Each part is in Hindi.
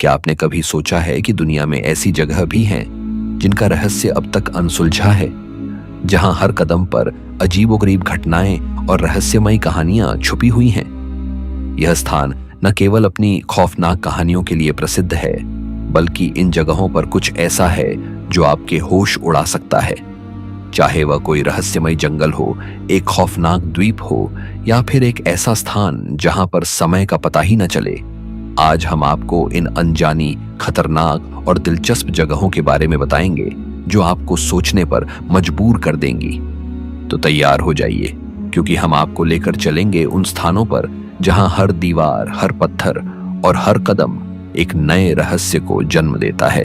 क्या आपने कभी सोचा है कि दुनिया में ऐसी जगह भी हैं जिनका रहस्य अब तक अनसुलझा है, जहां हर कदम पर अजीबोगरीब घटनाएं और रहस्यमयी कहानियां छुपी हुई हैं? यह स्थान न केवल अपनी खौफनाक कहानियों के लिए प्रसिद्ध है, बल्कि इन जगहों पर कुछ ऐसा है जो आपके होश उड़ा सकता है। चाहे वह कोई रहस्यमय जंगल हो, एक खौफनाक द्वीप हो, या फिर एक ऐसा स्थान जहां पर समय का पता ही न चले, आज हम आपको इन अनजानी, खतरनाक और दिलचस्प जगहों के बारे में बताएंगे जो आपको सोचने पर मजबूर कर देंगी। तो तैयार हो जाइए, क्योंकि हम आपको लेकर चलेंगे उन स्थानों पर जहां हर दीवार, हर पत्थर और हर कदम एक नए रहस्य को जन्म देता है।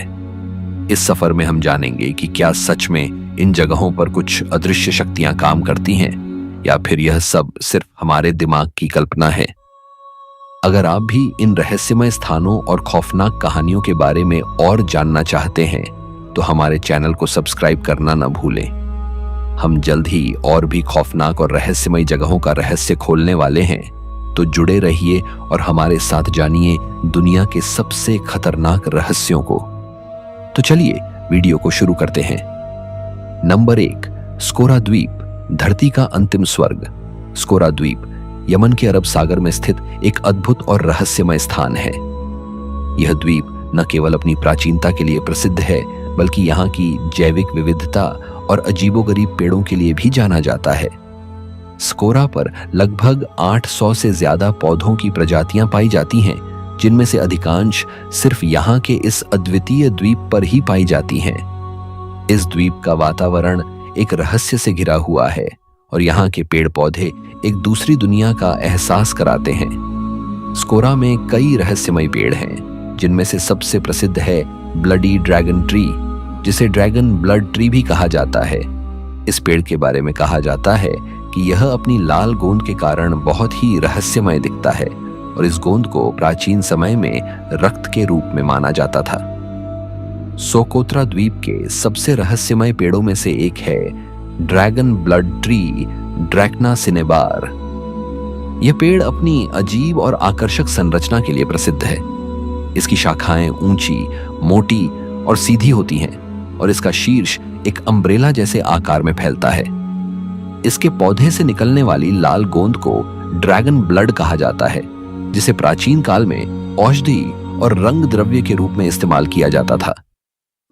इस सफर में हम जानेंगे कि क्या सच में इन जगहों पर कुछ अदृश्य शक्तियां काम करती हैं, या फिर यह सब सिर्फ हमारे दिमाग की कल्पना है। अगर आप भी इन रहस्यमय स्थानों और खौफनाक कहानियों के बारे में और जानना चाहते हैं, तो हमारे चैनल को सब्सक्राइब करना न भूलें। हम जल्द ही और भी खौफनाक और रहस्यमय जगहों का रहस्य खोलने वाले हैं, तो जुड़े रहिए और हमारे साथ जानिए दुनिया के सबसे खतरनाक रहस्यों को। तो चलिए वीडियो को शुरू करते हैं। नंबर 1, स्कोरा द्वीप, धरती का अंतिम स्वर्ग। स्कोरा द्वीप यमन के अरब सागर में स्थित एक अद्भुत और रहस्यमय स्थान है। यह द्वीप न केवल अपनी प्राचीनता के लिए प्रसिद्ध है, बल्कि यहाँ की जैविक विविधता और अजीबोगरीब पेड़ों के लिए भी जाना जाता है। स्कोरा पर लगभग 800 से ज्यादा पौधों की प्रजातियां पाई जाती हैं, जिनमें से अधिकांश सिर्फ यहाँ के इस अद्वितीय द्वीप पर ही पाई जाती हैं। इस द्वीप का वातावरण एक रहस्य से घिरा हुआ है और यहाँ के पेड़ पौधे एक दूसरी दुनिया का एहसास कराते हैं। स्कोरा में कई रहस्यमय पेड़ हैं, जिनमें से सबसे प्रसिद्ध है ब्लडी ड्रैगन ट्री, जिसे ड्रैगन ब्लड ट्री भी कहा जाता है। इस पेड़ के बारे में कहा जाता है कि यह अपनी लाल गोंद के कारण बहुत ही रहस्यमय दिखता है और इस गोंद को प्राचीन समय में रक्त के रूप में माना जाता था। सोकोत्रा द्वीप के सबसे रहस्यमय पेड़ों में से एक है ड्रैगन ब्लड ट्री, ड्रैकना सिनेबार। यह पेड़ अपनी अजीब और आकर्षक संरचना के लिए प्रसिद्ध है। इसकी शाखाएं ऊंची, मोटी और सीधी होती हैं और इसका शीर्ष एक अम्ब्रेला जैसे आकार में फैलता है। इसके पौधे से निकलने वाली लाल गोंद को ड्रैगन ब्लड कहा जाता है, जिसे प्राचीन काल में औषधि और रंग द्रव्य के रूप में इस्तेमाल किया जाता था।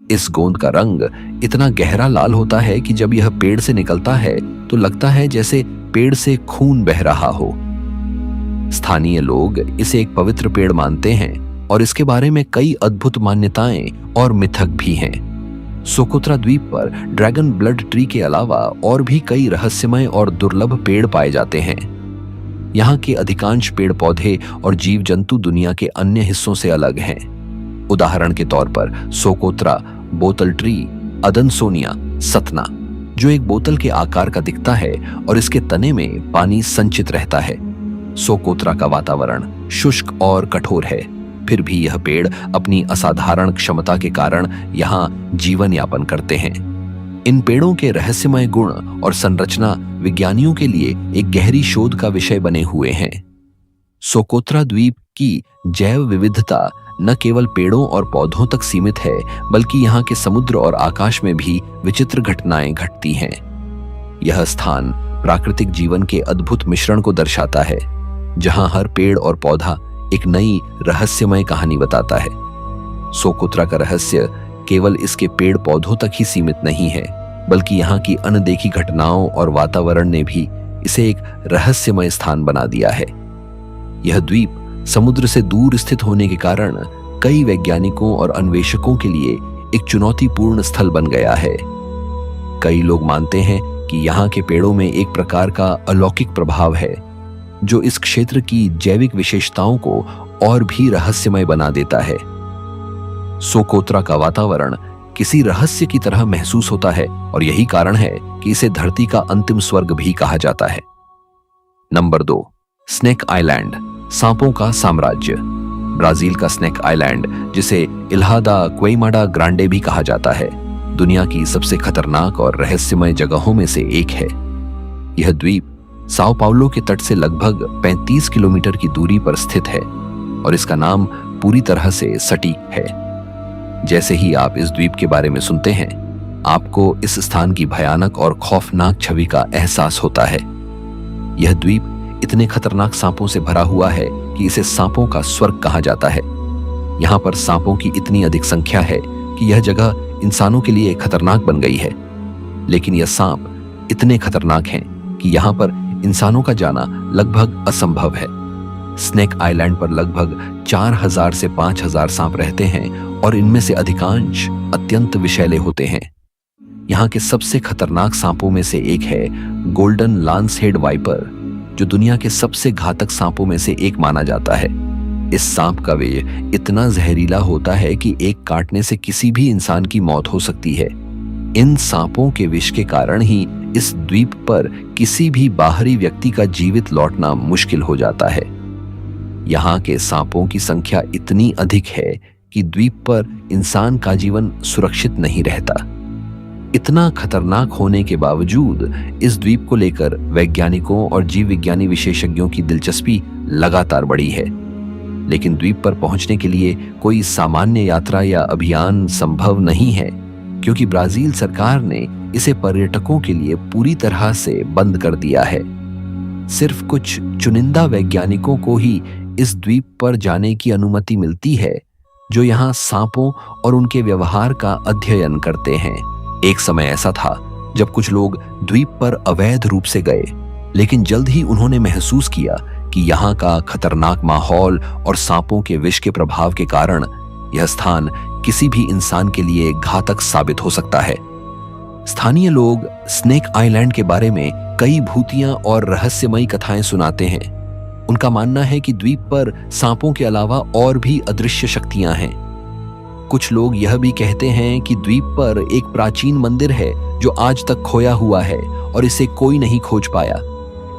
इस गोंद का रंग इतना गहरा लाल होता है कि जब यह पेड़ से निकलता है तो लगता है जैसे पेड़ से खून बह रहा हो। स्थानीय लोग इसे एक पवित्र पेड़ मानते हैं और इसके बारे में कई अद्भुत मान्यताएं और मिथक भी हैं। सोकोत्रा द्वीप पर ड्रैगन ब्लड ट्री के अलावा और भी कई रहस्यमय और दुर्लभ पेड़ पाए जाते हैं। यहाँ के अधिकांश पेड़ पौधे और जीव जंतु दुनिया के अन्य हिस्सों से अलग हैं। उदाहरण के तौर पर सोकोत्रा बोतल ट्री, अदनसोनिया सतना, जो एक बोतल के आकार का दिखता है और इसके तने में पानी संचित रहता है। सोकोत्रा का वातावरण शुष्क और कठोर है, फिर भी यह पेड़ अपनी असाधारण क्षमता के कारण यहाँ जीवन यापन करते हैं। इन पेड़ों के रहस्यमय गुण और संरचना विज्ञानियों के लिए एक गहरी शोध का विषय बने हुए हैं। सोकोत्रा द्वीप की जैव विविधता न केवल पेड़ों और पौधों तक सीमित है, बल्कि यहाँ के समुद्र और आकाश में भी विचित्र घटनाएं घटती हैं। यह स्थान प्राकृतिक जीवन के अद्भुत मिश्रण को दर्शाता है, जहाँ हर पेड़ और पौधा एक नई रहस्यमय कहानी बताता है। सोकोत्रा का रहस्य केवल इसके पेड़ पौधों तक ही सीमित नहीं है, बल्कि यहाँ की अनदेखी घटनाओं और वातावरण ने भी इसे एक रहस्यमय स्थान बना दिया है। यह द्वीप समुद्र से दूर स्थित होने के कारण कई वैज्ञानिकों और अन्वेषकों के लिए एक चुनौतीपूर्ण स्थल बन गया है। कई लोग मानते हैं कि यहाँ के पेड़ों में एक प्रकार का अलौकिक प्रभाव है, जो इस क्षेत्र की जैविक विशेषताओं को और भी रहस्यमय बना देता है। सोकोत्रा का वातावरण किसी रहस्य की तरह महसूस होता है और यही कारण है कि इसे धरती का अंतिम स्वर्ग भी कहा जाता है। नंबर 2, स्नेक आइलैंड, सांपों का साम्राज्य। ब्राजील का स्नेक आइलैंड, जिसे इल्हा दा क्वेइमाडा ग्रांडे भी कहा जाता है, दुनिया की सबसे खतरनाक और रहस्यमय जगहों में से एक है। यह द्वीप साओ पाउलो के तट से लगभग 35 किलोमीटर की दूरी पर स्थित है और इसका नाम पूरी तरह से सटीक है। जैसे ही आप इस द्वीप के बारे में सुनते हैं, आपको इस स्थान की भयानक और खौफनाक छवि का एहसास होता है। यह द्वीप इतने खतरनाक सांपों से भरा हुआ है कि इसे सांपों का स्वर्ग कहा जाता है। यहाँ पर सांपों की इतनी अधिक संख्या है कि यह जगह इंसानों के लिए खतरनाक बन गई है। लेकिन यह सांप इतने खतरनाक हैं कि यहाँ पर इंसानों का जाना लगभग असंभव है। स्नेक आइलैंड पर लगभग 4000 से 5000 सांप रहते हैं और इनमें से अधिकांश अत्यंत विषैले होते हैं। यहाँ के सबसे खतरनाक सांपों में से एक है गोल्डन लांसहेड वाइपर, जो दुनिया के सबसे घातक सांपों में से एक माना जाता है। इस सांप का विष इतना जहरीला होता है कि एक काटने से किसी भी इंसान की मौत हो सकती है। इन सांपों के विष के कारण ही इस द्वीप पर किसी भी बाहरी व्यक्ति का जीवित लौटना मुश्किल हो जाता है। यहाँ के सांपों की संख्या इतनी अधिक है कि द्वीप पर इंसान का जीवन सुरक्षित नहीं रहता। इतना खतरनाक होने के बावजूद इस द्वीप को लेकर वैज्ञानिकों और जीव विज्ञानी विशेषज्ञों की दिलचस्पी लगातार बढ़ी है। लेकिन द्वीप पर पहुंचने के लिए कोई सामान्य यात्रा या अभियान संभव नहीं है, क्योंकि ब्राजील सरकार ने इसे पर्यटकों के लिए पूरी तरह से बंद कर दिया है। सिर्फ कुछ चुनिंदा वैज्ञानिकों को ही इस द्वीप पर जाने की अनुमति मिलती है, जो यहाँ सांपों और उनके व्यवहार का अध्ययन करते हैं। एक समय ऐसा था जब कुछ लोग द्वीप पर अवैध रूप से गए, लेकिन जल्द ही उन्होंने महसूस किया कि यहाँ का खतरनाक माहौल और सांपों के विष के प्रभाव के कारण यह स्थान किसी भी इंसान के लिए घातक साबित हो सकता है। स्थानीय लोग स्नेक आइलैंड के बारे में कई भूतियां और रहस्यमयी कथाएं सुनाते हैं। उनका मानना है कि द्वीप पर सांपों के अलावा और भी अदृश्य शक्तियां हैं। कुछ लोग यह भी कहते हैं कि द्वीप पर एक प्राचीन मंदिर है जो आज तक खोया हुआ है और इसे कोई नहीं खोज पाया।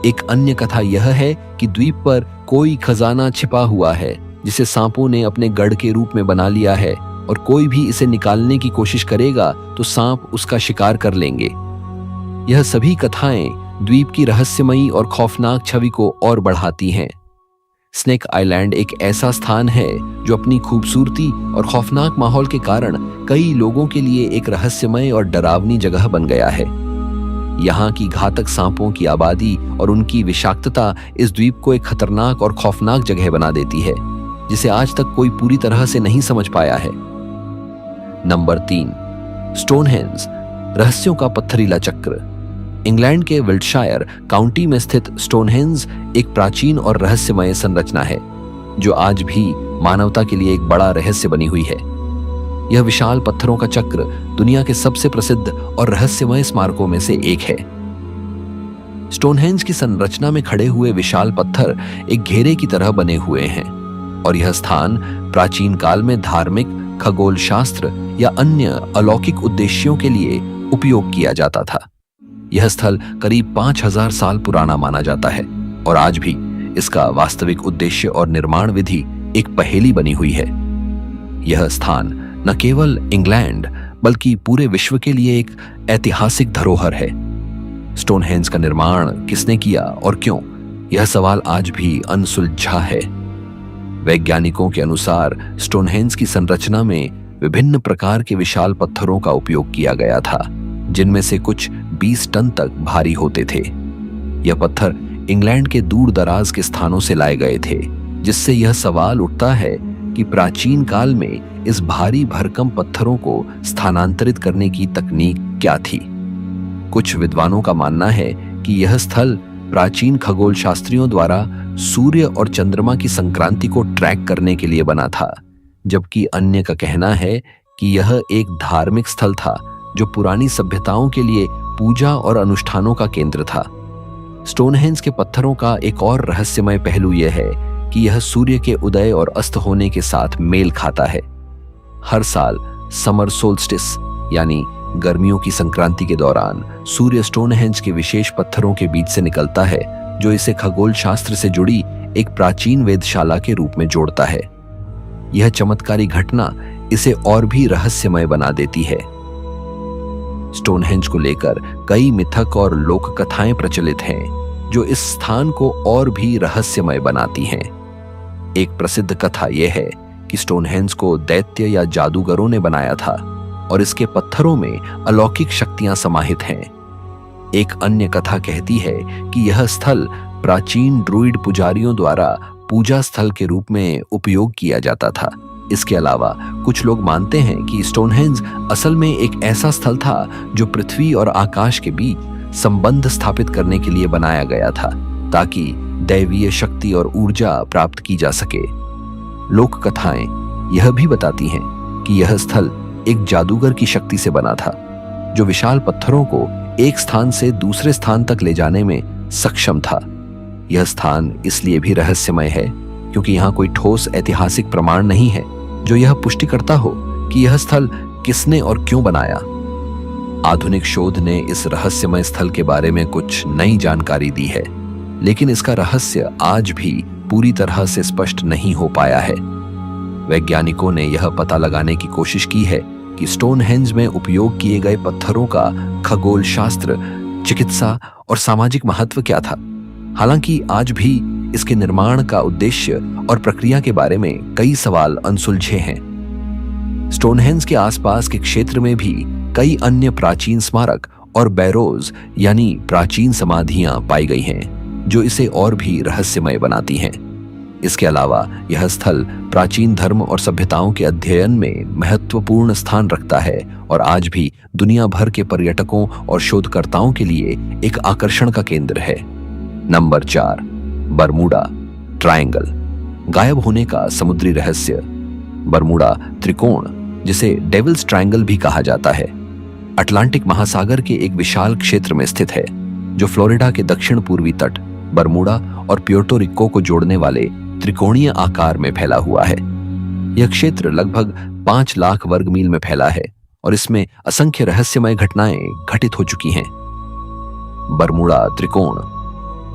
एक अन्य कथा यह है कि द्वीप पर कोई खजाना छिपा हुआ है जिसे सांपों ने अपने गढ़ के रूप में बना लिया है, और कोई भी इसे निकालने की कोशिश करेगा तो सांप उसका शिकार कर लेंगे। यह सभी कथाएं द्वीप की रहस्यमयी और खौफनाक छवि को और बढ़ाती हैं। स्नेक आइलैंड एक ऐसा स्थान है जो अपनी खूबसूरती और खौफनाक माहौल के कारण कई लोगों के लिए एक रहस्यमय और डरावनी जगह बन गया है। यहाँ की घातक सांपों की आबादी और उनकी विषाक्तता इस द्वीप को एक खतरनाक और खौफनाक जगह बना देती है, जिसे आज तक कोई पूरी तरह से नहीं समझ पाया है। नंबर 3, स्टोनहेंज, रहस्यों का पत्थरीला चक्र। इंग्लैंड के विल्टशायर काउंटी में स्थित स्टोनहेंज एक प्राचीन और रहस्यमय संरचना है, जो आज भी मानवता के लिए एक बड़ा रहस्य बनी हुई है। यह विशाल पत्थरों का चक्र दुनिया के सबसे प्रसिद्ध और रहस्यमय स्मारकों में से एक है। स्टोनहेंज की संरचना में खड़े हुए विशाल पत्थर एक घेरे की तरह बने हुए हैं, और यह स्थान प्राचीन काल में धार्मिक, खगोल शास्त्र या अन्य अलौकिक उद्देश्यों के लिए उपयोग किया जाता था। यह स्थल करीब 5000 साल पुराना माना जाता है, और आज भी इसका वास्तविक उद्देश्य और निर्माण विधि एक पहेली बनी हुई है। यह स्थान न केवल इंग्लैंड बल्कि पूरे विश्व के लिए एक ऐतिहासिक धरोहर है। स्टोनहेंज का निर्माण किसने किया और क्यों, यह सवाल आज भी अनसुलझा है। वैज्ञानिकों के अनुसार स्टोनहेंज की संरचना में विभिन्न प्रकार के विशाल पत्थरों का उपयोग किया गया था, जिनमें से कुछ 20 टन तक भारी होते थे। यह पत्थर इंग्लैंड के दूर दराज के स्थानों से लाए गए थे, जिससे यह सवाल उठता है कि प्राचीन काल में इस भारी भरकम पत्थरों को स्थानांतरित करने की तकनीक क्या थी। कुछ विद्वानों का मानना है कि यह स्थल प्राचीन खगोल शास्त्रियों द्वारा सूर्य और चंद्रमा की संक्रांति को ट्रैक करने के लिए बना था, जबकि अन्य का कहना है कि यह एक धार्मिक स्थल था जो पुरानी सभ्यताओं के लिए पूजा और अनुष्ठानों का केंद्र था। स्टोनहेंज के पत्थरों का एक और रहस्यमय पहलू यह है कि यह सूर्य के उदय और अस्त होने के साथ मेल खाता है। हर साल समर सोल्स्टिस यानी गर्मियों की संक्रांति के दौरान सूर्य स्टोनहेंज के विशेष पत्थरों के बीच से निकलता है, जो इसे खगोल शास्त्र से जुड़ी एक प्राचीन वेधशाला के रूप में जोड़ता है। यह चमत्कारी घटना इसे और भी रहस्यमय बना देती है। स्टोनहेंज को लेकर कई मिथक और लोक कथाएं प्रचलित हैं, जो इस स्थान को और भी रहस्यमय बनाती हैं। एक प्रसिद्ध कथा यह है कि स्टोनहेंज को दैत्य या जादूगरों ने बनाया था और इसके पत्थरों में अलौकिक शक्तियां समाहित हैं। एक अन्य कथा कहती है कि यह स्थल प्राचीन ड्रूइड पुजारियों द्वारा पूजा स्थल के रूप में उपयोग किया जाता था। इसके अलावा कुछ लोग मानते हैं कि स्टोनहेंज असल में एक ऐसा स्थल था जो पृथ्वी और आकाश के बीच संबंध स्थापित करने के लिए बनाया गया था, ताकि दैवीय शक्ति और ऊर्जा प्राप्त की जा सके। लोक कथाएं यह भी बताती हैं कि यह स्थल एक जादूगर की शक्ति से बना था, जो विशाल पत्थरों को एक स्थान से दूसरे स्थान तक ले जाने में सक्षम था। यह स्थान इसलिए भी रहस्यमय है क्योंकि यहाँ कोई ठोस ऐतिहासिक प्रमाण नहीं है जो यह पुष्टि करता हो कि यह स्थल किसने और क्यों बनाया। आधुनिक शोध ने इस रहस्यमय स्थल के बारे में कुछ नई जानकारी दी है, लेकिन इसका रहस्य आज भी पूरी तरह से स्पष्ट नहीं हो पाया है। वैज्ञानिकों ने यह पता लगाने की कोशिश की है कि स्टोनहेंज में उपयोग किए गए पत्थरों का खगोल शास्त्र, चिकित्सा और सामाजिक महत्व क्या था। हालांकि आज भी इसके निर्माण का उद्देश्य और प्रक्रिया के बारे में कई सवाल अनसुलझे हैं। स्टोनहेंज के आसपास के क्षेत्र में भी कई अन्य प्राचीन स्मारक और बैरोज यानी प्राचीन समाधियां पाई गई हैं, जो इसे और भी रहस्यमय बनाती हैं। इसके अलावा यह स्थल प्राचीन धर्म और सभ्यताओं के अध्ययन में महत्वपूर्ण स्थान रखता है और आज भी दुनिया भर के पर्यटकों और शोधकर्ताओं के लिए एक आकर्षण का केंद्र है। नंबर 4, बरमूडा ट्रायंगल, गायब होने का समुद्री रहस्य। बरमूडा त्रिकोण, जिसे डेविल्स ट्रायंगल भी कहा जाता है, अटलांटिक महासागर के एक विशाल क्षेत्र में स्थित है, जो फ्लोरिडा के दक्षिण पूर्वी तट, बरमूडा और प्योर्टो रिको को जोड़ने वाले त्रिकोणीय आकार में फैला हुआ है। यह क्षेत्र लगभग 5 लाख वर्ग मील में फैला है और इसमें असंख्य रहस्यमय घटनाएं घटित हो चुकी हैं। बरमूडा त्रिकोण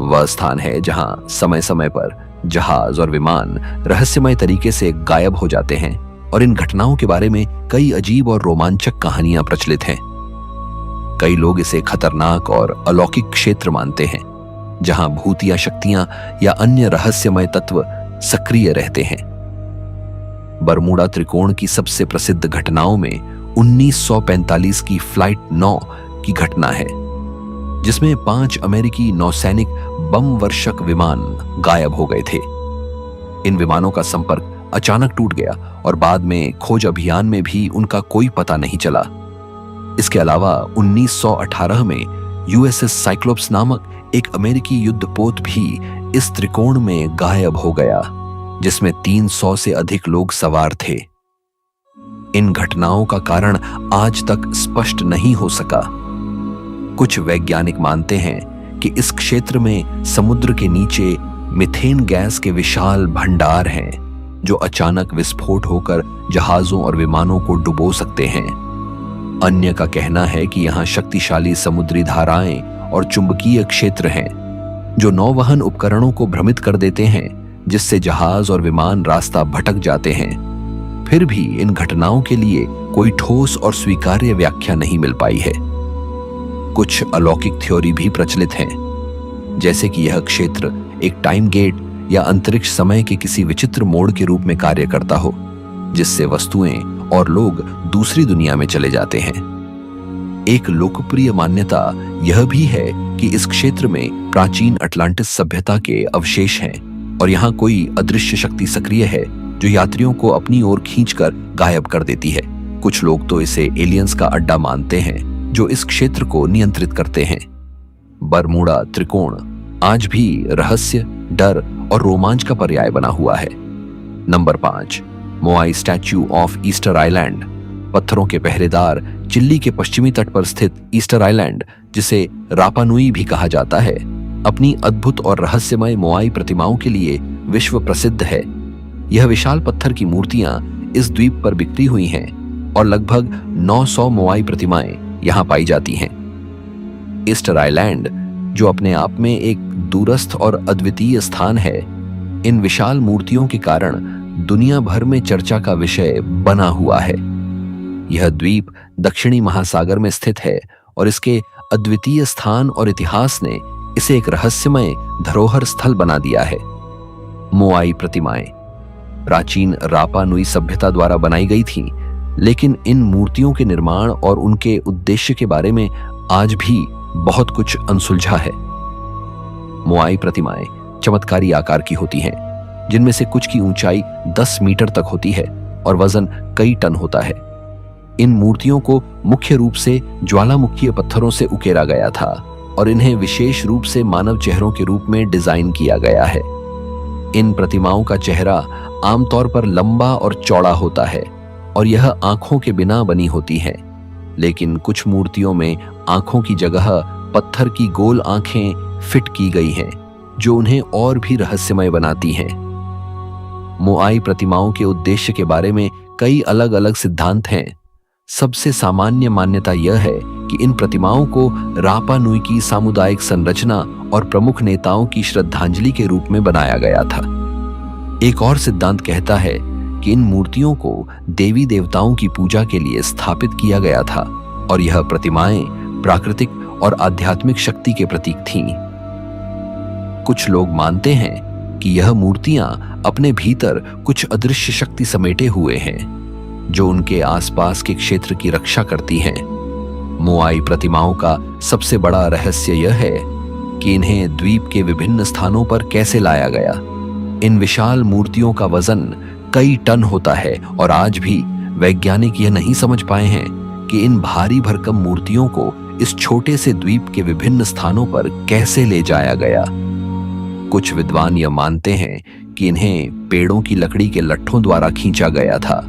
वह स्थान है जहां समय समय पर जहाज और विमान रहस्यमय तरीके से गायब हो जाते हैं और इन घटनाओं के बारे में कई अजीब और रोमांचक कहानियां प्रचलित हैं। कई लोग इसे खतरनाक और अलौकिक क्षेत्र मानते हैं, जहां भूतिया शक्तियां या अन्य रहस्यमय तत्व सक्रिय रहते हैं। बरमूडा त्रिकोण की सबसे प्रसिद्ध घटनाओं में 1945 की फ्लाइट 9 की घटना है, जिसमें 5 अमेरिकी नौसैनिक बम वर्षक विमान गायब हो गए थे। इन विमानों का संपर्क अचानक टूट गया और बाद में खोज अभियान में भी उनका कोई पता नहीं चला। इसके अलावा 1918 में यूएसएस साइक्लोप्स नामक एक अमेरिकी युद्धपोत भी इस त्रिकोण में गायब हो गया, जिसमें 300 से अधिक लोग सवार थे। इन घटनाओं का कारण आज तक स्पष्ट नहीं हो सका। कुछ वैज्ञानिक मानते हैं कि इस क्षेत्र में समुद्र के नीचे मीथेन गैस के विशाल भंडार हैं, जो अचानक विस्फोट होकर जहाजों और विमानों को डुबो सकते हैं। अन्य का कहना है कि यहाँ शक्तिशाली समुद्री धाराएं और चुंबकीय क्षेत्र हैं, जो नौवहन उपकरणों को भ्रमित कर देते हैं, जिससे जहाज और विमान रास्ता भटक जाते हैं। फिर भी इन घटनाओं के लिए कोई ठोस और स्वीकार्य व्याख्या नहीं मिल पाई है। कुछ अलौकिक थ्योरी भी प्रचलित हैं, जैसे कि यह क्षेत्र एक टाइम गेट या अंतरिक्ष समय के किसी विचित्र मोड़ के रूप में कार्य करता हो, जिससे वस्तुएं और लोग दूसरी दुनिया में चले जाते हैं। एक लोकप्रिय मान्यता यह भी है कि इस क्षेत्र में प्राचीन अटलांटिस सभ्यता के अवशेष हैं और यहाँ कोई अदृश्य शक्ति सक्रिय है जो यात्रियों को अपनी ओर खींचकर गायब कर देती है। कुछ लोग तो इसे एलियंस का अड्डा मानते हैं जो इस क्षेत्र को नियंत्रित करते हैं। बरमूडा त्रिकोण आज भी रहस्य, डर और रोमांच का पर्याय बना हुआ है। Number 5, Moai statue of Easter Island, पत्थरों के पहरेदार चिली के पश्चिमी तट पर स्थित ईस्टर आइलैंड, जिसे रापा नुई भी कहा जाता है, अपनी अद्भुत और रहस्यमय मोआई प्रतिमाओं के लिए विश्व प्रसिद्ध है। यह विशाल पत्थर की मूर्तियां इस द्वीप पर बिखरी हुई हैं और लगभग 900 मोआई प्रतिमाएं यहां पाई जाती हैं। ईस्टर आइलैंड, जो अपने आप में एक दूरस्थ और अद्वितीय स्थान है, इन विशाल मूर्तियों के कारण दुनिया भर में चर्चा का विषय बना हुआ है। यह द्वीप दक्षिणी महासागर में स्थित है और इसके अद्वितीय स्थान और इतिहास ने इसे एक रहस्यमय धरोहर स्थल बना दिया है। मोआई प्रतिमाएं प्राचीन रापा नुई सभ्यता द्वारा बनाई गई थी, लेकिन इन मूर्तियों के निर्माण और उनके उद्देश्य के बारे में आज भी बहुत कुछ अनसुलझा है। मोआई प्रतिमाएं चमत्कारी आकार की होती हैं, जिनमें से कुछ की ऊंचाई 10 मीटर तक होती है और वजन कई टन होता है। इन मूर्तियों को मुख्य रूप से ज्वालामुखीय पत्थरों से उकेरा गया था और इन्हें विशेष रूप से मानव चेहरों के रूप में डिजाइन किया गया है। इन प्रतिमाओं का चेहरा आमतौर पर लंबा और चौड़ा होता है और यह आंखों के बिना बनी होती है, लेकिन कुछ मूर्तियों में आंखों की जगह पत्थर की गोल आंखें फिट की गई हैं, जो उन्हें और भी रहस्यमय बनाती हैं। मोआई प्रतिमाओं के उद्देश्य के बारे में कई अलग अलग सिद्धांत हैं। सबसे सामान्य मान्यता यह है कि इन प्रतिमाओं को रापा नुई की सामुदायिक संरचना और प्रमुख नेताओं की श्रद्धांजलि के रूप में बनाया गया था। एक और सिद्धांत कहता है कि इन मूर्तियों को देवी देवताओं की पूजा के लिए स्थापित किया गया था और यह प्रतिमाएं प्राकृतिक और आध्यात्मिक शक्ति के प्रतीक थीं। कुछ लोग मानते हैं कि यह मूर्तियां अपने भीतर कुछ अदृश्य शक्ति समेटे हुए हैं, जो उनके आसपास के क्षेत्र की रक्षा करती हैं। मोआई प्रतिमाओं का सबसे बड़ा रहस्य यह है कि इन्हें द्वीप के विभिन्न स्थानों पर कैसे लाया गया। इन विशाल मूर्तियों का वजन कई टन होता है और आज भी वैज्ञानिक यह नहीं समझ पाए हैं कि इन भारी भरकम मूर्तियों को इस छोटे से द्वीप के विभिन्न स्थानों पर कैसे ले जाया गया। कुछ विद्वान यह मानते हैं कि इन्हें पेड़ों की लकड़ी के लट्ठों द्वारा खींचा गया था,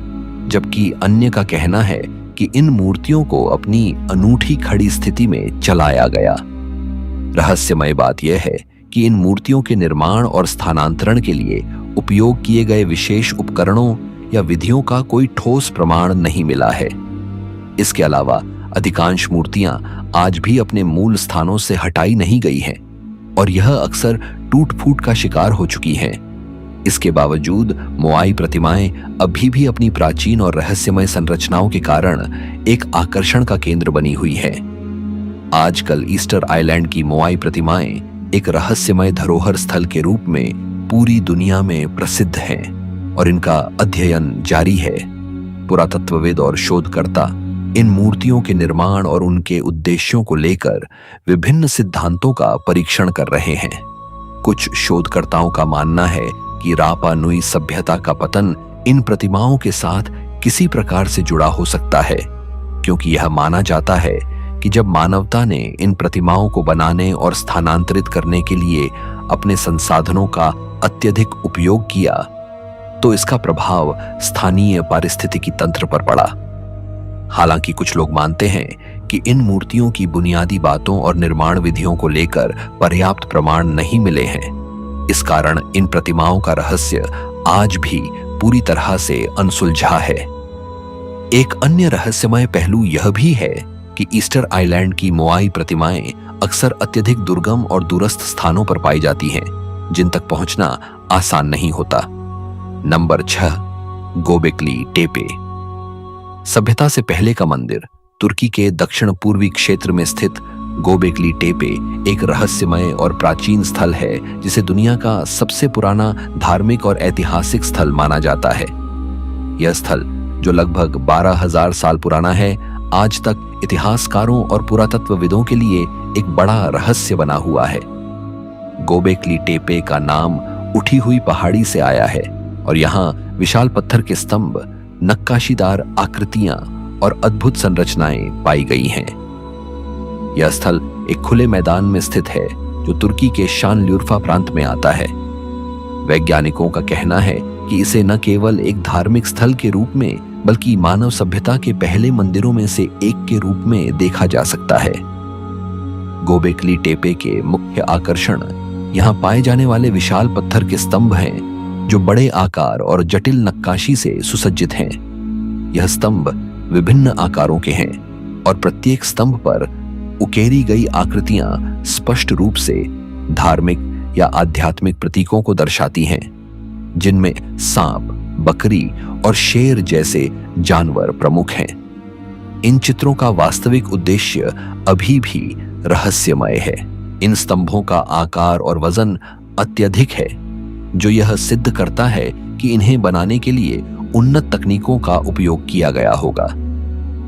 जबकि अन्य का कहना है कि इन मूर्तियों को अपनी अनूठी खड़ी स्थिति में चलाया गया। रहस्यमय बात यह है कि इन मूर्तियों के निर्माण और स्थानांतरण के लिए उपयोग किए गए विशेष उपकरणों या विधियों का कोई ठोस प्रमाण नहीं मिला है। इसके अलावा अधिकांश मूर्तियां आज भी अपने मूल स्थानों से हटाई नहीं गई हैं और यह अक्सर टूट फूट का शिकार हो चुकी हैं। इसके बावजूद मोआई प्रतिमाएं अभी भी अपनी प्राचीन और रहस्यमय संरचनाओं के कारण एक आकर्षण का केंद्र बनी हुई है। आजकल ईस्टर आइलैंड की मोआई प्रतिमाएं एक रहस्यमय धरोहर स्थल के रूप में पूरी दुनिया में प्रसिद्ध हैं और इनका अध्ययन जारी है। पुरातत्वविद और शोधकर्ता इन मूर्तियों के निर्माण और उनके उद्देश्यों को लेकर विभिन्न सिद्धांतों का परीक्षण कर रहे हैं। कुछ शोधकर्ताओं का मानना है कि रापा नुई सभ्यता का पतन इन प्रतिमाओं के साथ किसी प्रकार से जुड़ा हो सकता है, क्योंकि यह माना जाता है कि जब मानवता ने इन प्रतिमाओं को बनाने और स्थानांतरित करने के लिए अपने संसाधनों का अत्यधिक उपयोग किया, तो इसका प्रभाव स्थानीय पारिस्थितिकी तंत्र पर पड़ा। हालांकि कुछ लोग मानते हैं कि इन मूर्तियों की बुनियादी बातों और निर्माण विधियों को लेकर पर्याप्त प्रमाण नहीं मिले हैं। इस कारण इन प्रतिमाओं का रहस्य आज भी पूरी तरह से अनसुलझा है। एक अन्य रहस्यमय पहलू यह भी है कि ईस्टर आइलैंड की मोआई प्रतिमाएं अक्सर अत्यधिक दुर्गम और दूरस्थ स्थानों पर पाई जाती हैं, जिन तक पहुंचना आसान नहीं होता। Number 6, Gobekli Tepe. सभ्यता से पहले का मंदिर तुर्की के दक्षिण पूर्वी क्षेत्र में स्थित गोबेकली टेपे एक रहस्यमय और प्राचीन स्थल है, जिसे दुनिया का सबसे पुराना धार्मिक और ऐतिहासिक स्थल माना जाता है। यह स्थल, जो लगभग 12,000 साल पुराना है, आज तक इतिहासकारों और पुरातत्वविदों के लिए एक बड़ा रहस्य बना हुआ है। गोबेकली टेपे का नाम उठी हुई पहाड़ी से आया है और यहाँ विशाल पत्थर के स्तंभ, नक्काशीदार आकृतियां और अद्भुत संरचनाएं पाई गई हैं। यह स्थल एक खुले मैदान में स्थित है, जो तुर्की के शानल्यूर्फा प्रांत में आता है। वैज्ञानिकों का कहना है कि इसे न केवल एक धार्मिक स्थल के रूप में, बल्कि मानव सभ्यता के पहले मंदिरों में से एक के रूप में देखा जा सकता है। गोबेकली टेपे के मुख्य आकर्षण यहाँ पाए जाने वाले विशाल पत्थर के स्तंभ हैं, जो बड़े आकार और जटिल नक्काशी से सुसज्जित हैं। यह स्तंभ विभिन्न आकारों के हैं और प्रत्येक स्तंभ पर उकेरी गई आकृतियां स्पष्ट रूप से धार्मिक या आध्यात्मिक प्रतीकों को दर्शाती हैं, जिनमें सांप, बकरी और शेर जैसे जानवर प्रमुख हैं। इन चित्रों का वास्तविक उद्देश्य अभी भी रहस्यमय है। इन स्तंभों का आकार और वजन अत्यधिक है, जो यह सिद्ध करता है कि इन्हें बनाने के लिए उन्नत तकनीकों का उपयोग किया गया होगा।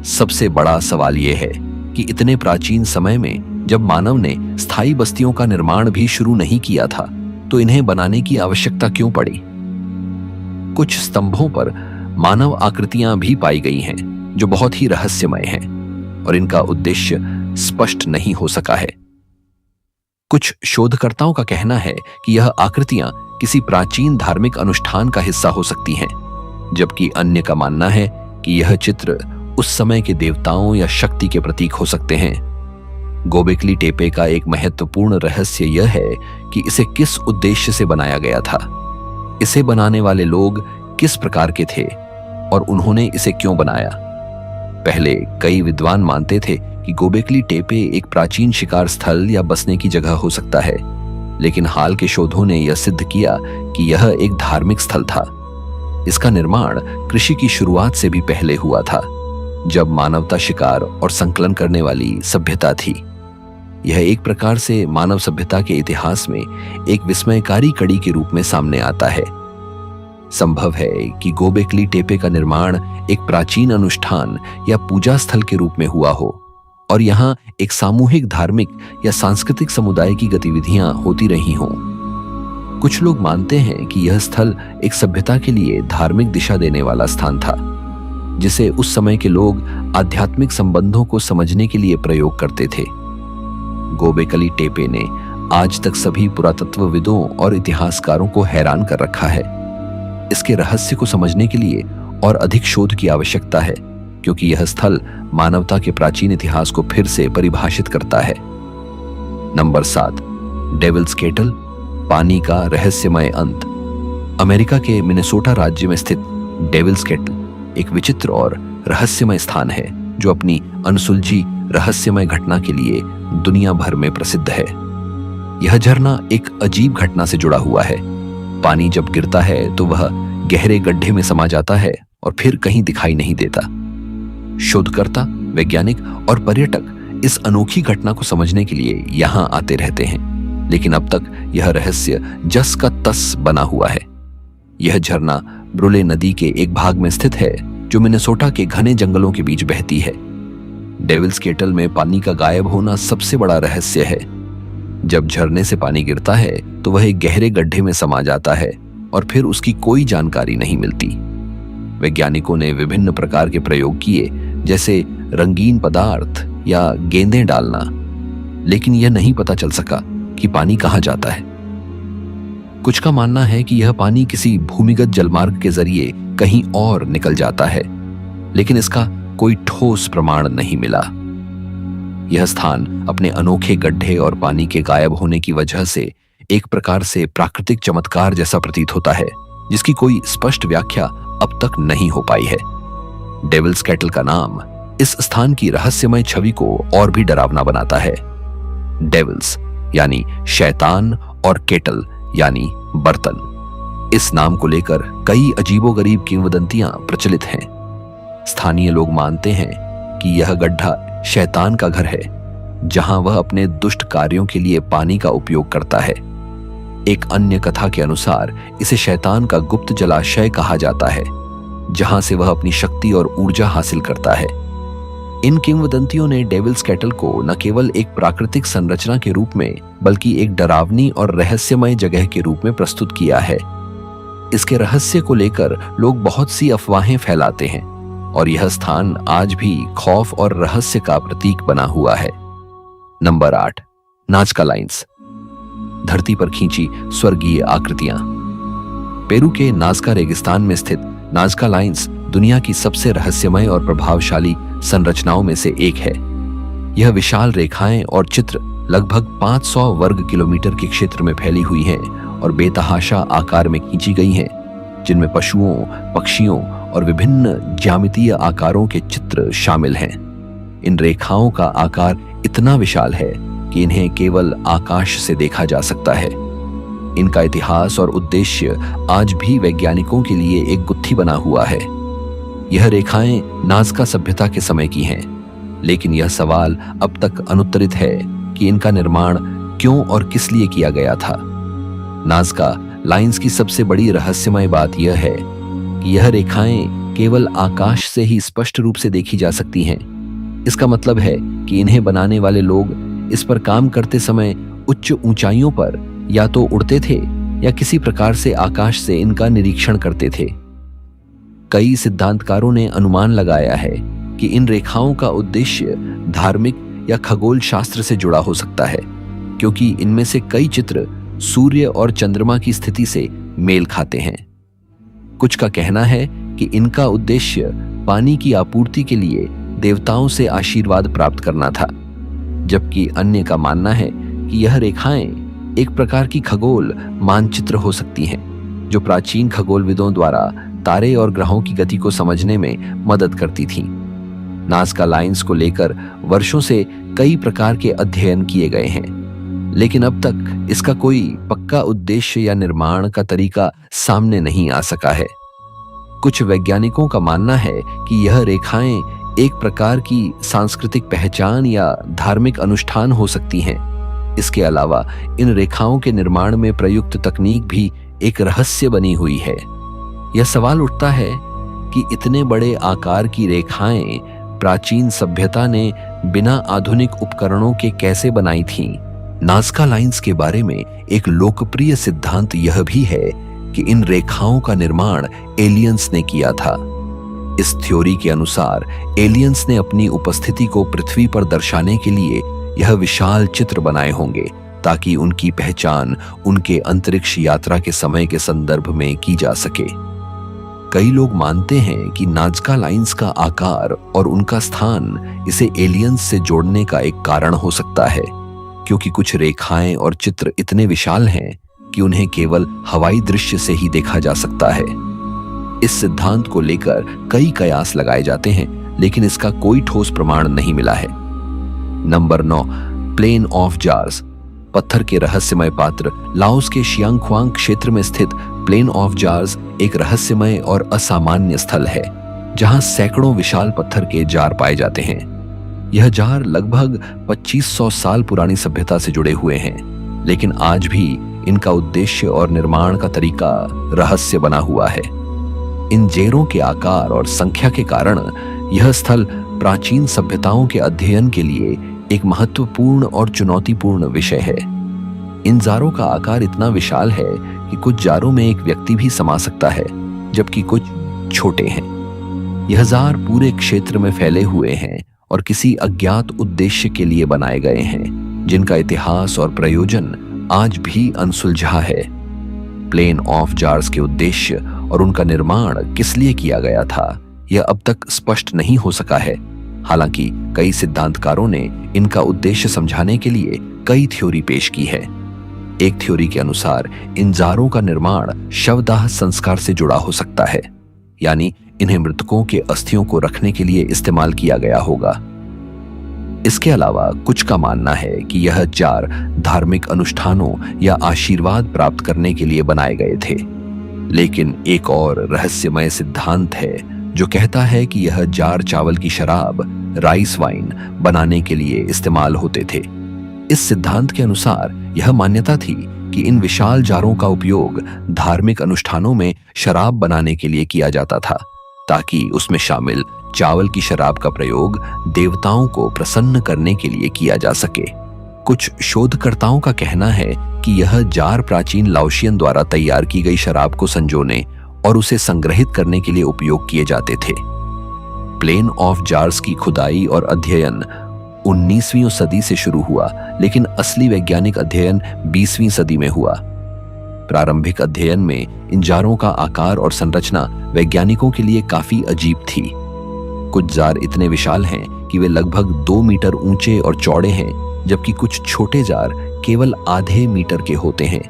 सबसे बड़ा सवाल यह है कि इतने प्राचीन समय में जब मानव ने स्थायी बस्तियों का निर्माण भी शुरू नहीं किया था, तो इन्हें बनाने की आवश्यकता क्यों पड़ी? कुछ स्तंभों पर मानव आकृतियां भी पाई गई हैं जो बहुत ही रहस्यमय हैं और इनका उद्देश्य स्पष्ट नहीं हो सका है। कुछ शोधकर्ताओं का कहना है कि यह आकृतियां किसी प्राचीन धार्मिक अनुष्ठान का हिस्सा हो सकती हैं, जबकि अन्य का मानना है कि यह चित्र उस समय के देवताओं या शक्ति के प्रतीक हो सकते हैं। गोबेकली टेपे का एक महत्वपूर्ण रहस्य यह है कि इसे किस उद्देश्य से बनाया गया था, इसे बनाने वाले लोग किस प्रकार के थे और उन्होंने इसे क्यों बनाया। पहले कई विद्वान मानते थे कि गोबेकली टेपे एक प्राचीन शिकार स्थल या बसने की जगह हो सकता है, लेकिन हाल के शोधों ने यह सिद्ध किया कि यह एक धार्मिक स्थल था। इसका निर्माण कृषि की शुरुआत से भी पहले हुआ था, जब मानवता शिकार और संकलन करने वाली सभ्यता थी। यह एक प्रकार से मानव सभ्यता के इतिहास में एक विस्मयकारी कड़ी के रूप में सामने आता है। संभव है कि गोबेकली टेपे का निर्माण एक प्राचीन अनुष्ठान या पूजा स्थल के रूप में हुआ हो और यहाँ एक सामूहिक धार्मिक या सांस्कृतिक समुदाय की गतिविधियां होती रही हों। कुछ लोग मानते हैं कि यह स्थल एक सभ्यता के लिए धार्मिक दिशा देने वाला स्थान था, जिसे उस समय के लोग आध्यात्मिक संबंधों को समझने के लिए प्रयोग करते थे। गोबेकली टेपे ने आज तक सभी पुरातत्वविदों और इतिहासकारों को हैरान कर रखा है। इसके रहस्य को समझने के लिए और अधिक शोध की आवश्यकता है, क्योंकि यह स्थल मानवता के प्राचीन इतिहास को फिर से परिभाषित करता है। नंबर 7, डेविल्स केटल, पानी का रहस्यमय अंत। अमेरिका के मिनेसोटा राज्य में स्थित डेविल्स केटल एक विचित्र और रहस्यमय स्थान है जो अपनी अनसुलझी रहस्यमय घटना के लिए दुनिया भर में प्रसिद्ध है। यह झरना एक अजीब घटना से जुड़ा हुआ है। पानी जब गिरता है तो वह गहरे गड्ढे में समा जाता है और फिर कहीं दिखाई नहीं देता। शोधकर्ता, वैज्ञानिक और पर्यटक इस अनोखी घटना को समझने के लिए यहां आते रहते हैं, लेकिन अब तक यह रहस्य जस का तस बना हुआ है। यह झरना ब्रुले नदी के एक भाग में स्थित है जो मिनेसोटा के घने जंगलों के बीच बहती है। डेविल्स केटल में पानी का गायब होना सबसे बड़ा रहस्य है। जब झरने से पानी गिरता है तो वह एक गहरे गड्ढे में समा जाता है और फिर उसकी कोई जानकारी नहीं मिलती। वैज्ञानिकों ने विभिन्न प्रकार के प्रयोग किए, जैसे रंगीन पदार्थ या गेंदें डालना, लेकिन यह नहीं पता चल सका कि पानी कहां जाता है। कुछ का मानना है कि यह पानी किसी भूमिगत जलमार्ग के जरिए कहीं और निकल जाता है, लेकिन इसका कोई ठोस प्रमाण नहीं मिला। यह स्थान अपने अनोखे गड्ढे और पानी के गायब होने की वजह से एक प्रकार से प्राकृतिक चमत्कार जैसा प्रतीत होता है, जिसकी कोई स्पष्ट व्याख्या अब तक नहीं हो पाई है। डेविल्स केटल का नाम इस स्थान की रहस्यमय छवि को और भी डरावना बनाता है। डेविल्स यानी शैतान और केटल यानी बर्तन। इस नाम को लेकर कई अजीबोगरीब किंवदंतियां प्रचलित हैं। स्थानीय लोग मानते हैं कि यह गड्ढा शैतान का घर है, जहां वह अपने दुष्ट कार्यों के लिए पानी का उपयोग करता है। एक अन्य कथा के अनुसार इसे शैतान का गुप्त जलाशय कहा जाता है, जहां से वह अपनी शक्ति और ऊर्जा हासिल करता है। इन किंवदंतियों ने डेविल्स केटल को न केवल एक प्राकृतिक संरचना के रूप में, बल्कि एक डरावनी और रहस्यमय जगह के रूप में प्रस्तुत किया है। इसके रहस्य को लेकर लोग बहुत सी अफवाहें फैलाते हैं और यह स्थान आज भी खौफ और रहस्य का प्रतीक बना हुआ है। नंबर 8, नाजका लाइंस, धरती पर खींची स्वर्गीय आकृतियां। पेरू के नाजका रेगिस्तान में स्थित नाजका लाइंस दुनिया की सबसे रहस्यमय और प्रभावशाली संरचनाओं में से एक है। यह विशाल रेखाएं और चित्र लगभग 500 वर्ग किलोमीटर के क्षेत्र में फैली हुई हैं और बेतहाशा आकार में खींची गई हैं, जिनमें पशुओं, पक्षियों और विभिन्न ज्यामितीय आकारों के चित्र शामिल हैं। इन रेखाओं का आकार इतना विशाल है कि इन्हें केवल आकाश से देखा जा सकता है। इनका इतिहास और उद्देश्य आज भी वैज्ञानिकों के लिए एक गुत्थी बना हुआ है। यह रेखाएं नाजका सभ्यता के समय की हैं, लेकिन यह सवाल अब तक अनुत्तरित है कि इनका निर्माण क्यों और किस लिए किया गया था। नाजका लाइंस की सबसे बड़ी रहस्यमय बात यह है कि यह रेखाएं केवल आकाश से ही स्पष्ट रूप से देखी जा सकती हैं। इसका मतलब है कि इन्हें बनाने वाले लोग इस पर काम करते समय उच्च ऊंचाइयों पर या तो उड़ते थे या किसी प्रकार से आकाश से इनका निरीक्षण करते थे। कई सिद्धांतकारों ने अनुमान लगाया है कि इन रेखाओं का उद्देश्य धार्मिक या खगोल शास्त्र से जुड़ा हो सकता है, क्योंकि इनमें से कई चित्र सूर्य और चंद्रमा की स्थिति से मेल खाते हैं। कुछ का कहना है कि इनका उद्देश्य पानी की आपूर्ति के लिए देवताओं से आशीर्वाद प्राप्त करना था, जबकि अन्य का मानना है कि यह रेखाएं एक प्रकार की खगोल मानचित्र हो सकती हैं, जो प्राचीन खगोलविदों द्वारा तारे और ग्रहों की गति को समझने में मदद करती थीं। नाज़का लाइंस को लेकर वर्षों से कई प्रकार के अध्ययन किए गए हैं, लेकिन अब तक इसका कोई पक्का उद्देश्य या निर्माण का तरीका सामने नहीं आ सका है। कुछ वैज्ञानिकों का मानना है कि यह रेखाएं एक प्रकार की सांस्कृतिक पहचान या धार्मिक अनुष्ठान हो सकती हैं। इसके अलावा इन रेखाओं के निर्माण में प्रयुक्त तकनीक भी एक रहस्य बनी हुई है। यह सवाल उठता है कि इतने बड़े आकार की रेखाएं प्राचीन सभ्यता ने बिना आधुनिक उपकरणों के कैसे बनाई थीं? नाज़का लाइंस के बारे में एक लोकप्रिय सिद्धांत यह भी है कि इन रेखाओं का निर्माण एलियंस ने किया था। इस थ्योरी के अनुसार एलियंस ने अपनी उपस्थिति को पृथ्वी पर दर्शाने के लिए यह विशाल चित्र बनाए होंगे, ताकि उनकी पहचान उनके अंतरिक्ष यात्रा के समय के संदर्भ में की जा सके। कई लोग मानते हैं कि नाज़का लाइंस का आकार और उनका स्थान इसे एलियंस से जोड़ने का एक कारण हो सकता है, क्योंकि कुछ रेखाएं और चित्र इतने विशाल हैं कि उन्हें केवल हवाई दृश्य से ही देखा जा सकता है। इस सिद्धांत को लेकर कई कयास लगाए जाते हैं, लेकिन इसका कोई ठोस प्रमाण नहीं मिला है। Number 9, Plain of Jars. पत्थर के रहस्यमय पात्र। लाओस के शियांगख्वांग क्षेत्र में स्थित प्लेन ऑफ जार्स एक रहस्यमय और असामान्य स्थल है, जहां सैकड़ों विशाल पत्थर के जार पाए जाते हैं। यह जार लगभग 2500 साल पुरानी सभ्यता से जुड़े हुए हैं, लेकिन आज भी इनका उद्देश्य और निर्माण का तरीका रहस्य बना हुआ है। इन जेरों के आकार और संख्या के कारण यह स्थल प्राचीन सभ्यताओं के अध्ययन के लिए एक महत्वपूर्ण और चुनौतीपूर्ण विषय है। इन जारों का आकार इतना विशाल है कि कुछ जारों में एक व्यक्ति भी समा सकता है, जबकि कुछ छोटे हैं। यह जार पूरे क्षेत्र में फैले हुए हैं और किसी अज्ञात उद्देश्य के लिए बनाए गए हैं, जिनका इतिहास और प्रयोजन आज भी अनसुलझा है। प्लेन ऑफ जार्स के उद्देश्य और उनका निर्माण किस लिए किया गया था, यह अब तक स्पष्ट नहीं हो सका है। हालांकि कई सिद्धांतकारों ने इनका उद्देश्य समझाने के लिए कई थ्योरी पेश की है। एक थ्योरी के अनुसार इन जारों का निर्माण शवदाह संस्कार से जुड़ा हो सकता है, यानी इन्हें मृतकों के अस्थियों को रखने के लिए इस्तेमाल किया गया होगा। इसके अलावा कुछ का मानना है कि यह जार धार्मिक अनुष्ठानों या आशीर्वाद प्राप्त करने के लिए बनाए गए थे। लेकिन एक और रहस्यमय सिद्धांत है जो कहता है कि यह जार चावल की शराब, राइस वाइन बनाने के लिए इस्तेमाल होते थे। इस सिद्धांत के अनुसार यह मान्यता थी कि इन विशाल जारों का उपयोग धार्मिक अनुष्ठानों में शराब बनाने के लिए किया जाता था, ताकि उसमें शामिल चावल की शराब का प्रयोग देवताओं को प्रसन्न करने के लिए किया जा सके। कुछ शोधकर्ताओं का कहना है कि यह जार प्राचीन लाओशियन द्वारा तैयार की गई शराब को संजोने और उसे संग्रहित करने के लिए उपयोग किए जाते थे। प्लेन ऑफ जार्स की खुदाई और अध्ययन 19वीं सदी से शुरू हुआ, लेकिन असली वैज्ञानिक अध्ययन 20वीं सदी में हुआ। प्रारंभिक अध्ययन में इन जारों का आकार और संरचना वैज्ञानिकों के लिए काफी अजीब थी। कुछ जार इतने विशाल हैं कि वे लगभग 2 मीटर ऊंचे और चौड़े हैं, जबकि कुछ छोटे जार केवल आधे मीटर के होते हैं।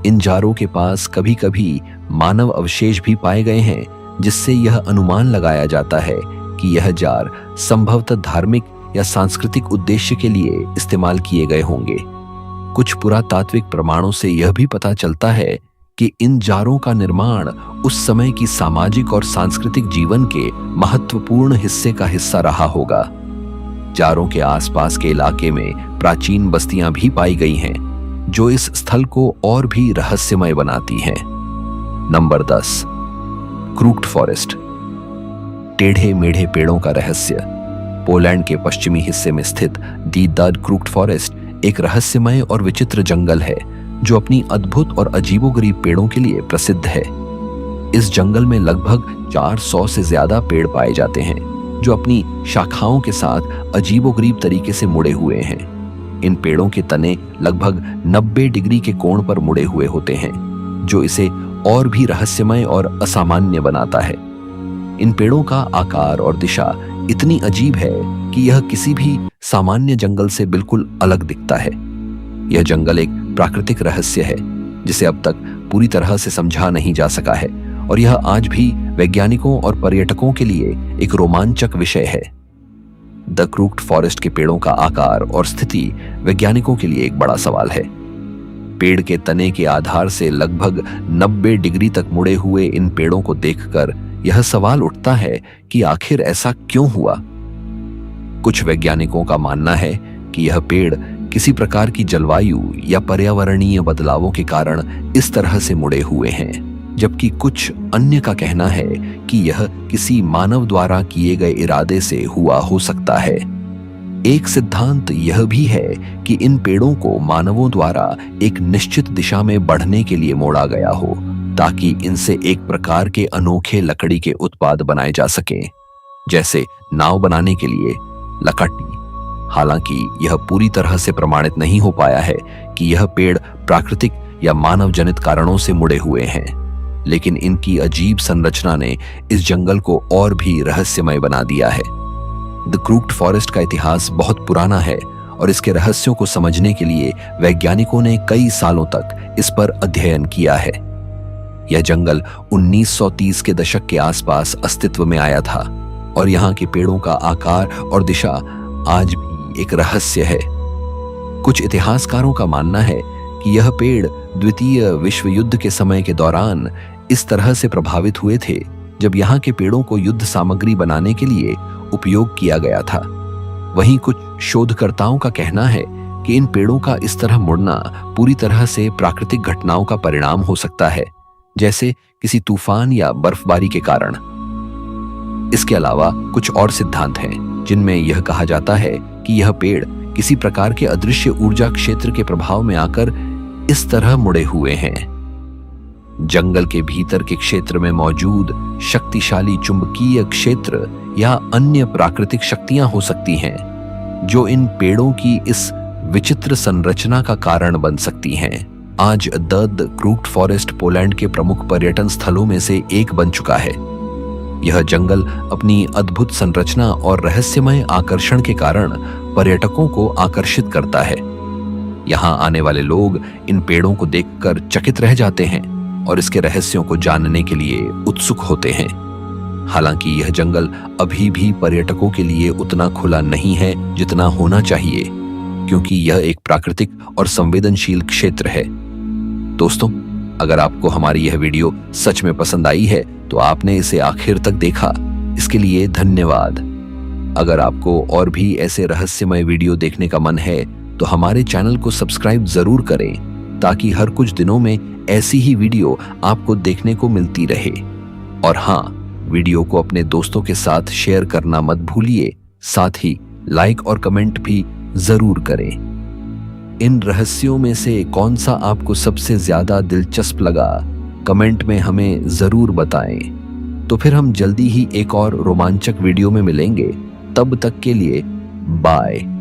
इन जारों के पास कभी कभी मानव अवशेष भी पाए गए हैं, जिससे यह अनुमान लगाया जाता है कि यह जार संभवतः धार्मिक या सांस्कृतिक उद्देश्य के लिए इस्तेमाल किए गए होंगे। कुछ पुरातात्विक प्रमाणों से यह भी पता चलता है कि इन जारों का निर्माण उस समय की सामाजिक और सांस्कृतिक जीवन के महत्वपूर्ण हिस्से का हिस्सा रहा होगा। जारों के आसपास के इलाके में प्राचीन बस्तियां भी पाई गई हैं, जो इस स्थल को और भी रहस्यमय बनाती हैं। Number 10, crooked forest. टेढ़े मेढ़े पेड़ों का रहस्य। पोलैंड के पश्चिमी हिस्से में स्थित दी दाद क्रूक्ड फॉरेस्ट एक रहस्यमय और विचित्र जंगल है जो अपनी अद्भुत और अजीबोगरीब पेड़ों के लिए प्रसिद्ध है। इस जंगल में लगभग 400 से ज्यादा पेड़ पाए जाते हैं जो अपनी शाखाओं के साथ अजीबोगरीब तरीके से मुड़े हुए हैं। इन पेड़ों के तने लगभग 90 डिग्री के कोण पर मुड़े हुए होते हैं, जो इसे और भी रहस्यमय और असामान्य बनाता है। इन पेड़ों का आकार और दिशा इतनी अजीब है कि यह किसी भी सामान्य जंगल से बिल्कुल अलग दिखता है। यह जंगल एक प्राकृतिक रहस्य है जिसे अब तक पूरी तरह से समझा नहीं जा सका है, और यह आज भी वैज्ञानिकों और पर्यटकों के लिए एक रोमांचक विषय है। द क्रूक्ड फॉरेस्ट के पेड़ों का आकार और स्थिति वैज्ञानिकों के लिए एक बड़ा सवाल है। पेड़ के तने के आधार से लगभग 90 डिग्री तक मुड़े हुए इन पेड़ों को देखकर यह सवाल उठता है कि आखिर ऐसा क्यों हुआ। कुछ वैज्ञानिकों का मानना है कि यह पेड़ किसी प्रकार की जलवायु या पर्यावरणीय बदलावों के कारण इस तरह से मुड़े हुए हैं, जबकि कुछ अन्य का कहना है कि यह किसी मानव द्वारा किए गए इरादे से हुआ हो सकता है। एक सिद्धांत यह भी है कि इन पेड़ों को मानवों द्वारा एक निश्चित दिशा में बढ़ने के लिए मोड़ा गया हो, ताकि इनसे एक प्रकार के अनोखे लकड़ी के उत्पाद बनाए जा सकें, जैसे नाव बनाने के लिए लकड़ी। हालांकि यह पूरी तरह से प्रमाणित नहीं हो पाया है कि यह पेड़ प्राकृतिक या मानव जनित कारणों से मुड़े हुए हैं, लेकिन इनकी अजीब संरचना ने इस जंगल को और भी रहस्यमय बना दिया है। द क्रूक्ड फॉरेस्ट का इतिहास बहुत पुराना है और इसके रहस्यों को समझने के लिए वैज्ञानिकों ने कई सालों तक इस पर अध्ययन किया है। यह जंगल 1930 के दशक के आसपास अस्तित्व में आया था और यहाँ के पेड़ों का आकार और दिशा आज भी एक रहस्य है। कुछ इतिहासकारों का मानना है कि यह पेड़ द्वितीय विश्व युद्ध के समय के दौरान इस तरह से प्रभावित हुए थे जब यहाँ के पेड़ों को युद्ध सामग्री बनाने के लिए उपयोग किया गया था। वहीं कुछ शोधकर्ताओं का कहना है कि इन पेड़ों का इस तरह मुड़ना पूरी तरह से प्राकृतिक घटनाओं का परिणाम हो सकता है, जैसे किसी तूफान या बर्फबारी के कारण। इसके अलावा कुछ और सिद्धांत हैं जिनमें यह कहा जाता है कि यह पेड़ किसी प्रकार के अदृश्य ऊर्जा क्षेत्र के प्रभाव में आकर इस तरह मुड़े हुए हैं। जंगल के भीतर के क्षेत्र में मौजूद शक्तिशाली चुंबकीय क्षेत्र या अन्य प्राकृतिक शक्तियां हो सकती हैं जो इन पेड़ों की इस विचित्र संरचना का कारण बन सकती हैं। आज द क्रूक्ड फॉरेस्ट पोलैंड के प्रमुख पर्यटन स्थलों में से एक बन चुका है। यह जंगल अपनी अद्भुत संरचना और रहस्यमय आकर्षण के कारण पर्यटकों को आकर्षित करता है। यहाँ आने वाले लोग इन पेड़ों को देखकर चकित रह जाते हैं और इसके रहस्यों को जानने के लिए उत्सुक होते हैं। हालांकि यह जंगल अभी भी पर्यटकों के लिए उतना खुला नहीं है जितना होना चाहिए, क्योंकि यह एक प्राकृतिक और संवेदनशील क्षेत्र है। दोस्तों, अगर आपको हमारी यह वीडियो सच में पसंद आई है तो आपने इसे आखिर तक देखा, इसके लिए धन्यवाद। अगर आपको और भी ऐसे रहस्यमय वीडियो देखने का मन है तो हमारे चैनल को सब्सक्राइब जरूर करें, ताकि हर कुछ दिनों में ऐसी ही वीडियो आपको देखने को मिलती रहे। और हाँ, वीडियो को अपने दोस्तों के साथ शेयर करना मत भूलिए, साथ ही लाइक और कमेंट भी जरूर करें। इन रहस्यों में से कौन सा आपको सबसे ज्यादा दिलचस्प लगा, कमेंट में हमें जरूर बताएं। तो फिर हम जल्दी ही एक और रोमांचक वीडियो में मिलेंगे। तब तक के लिए बाय।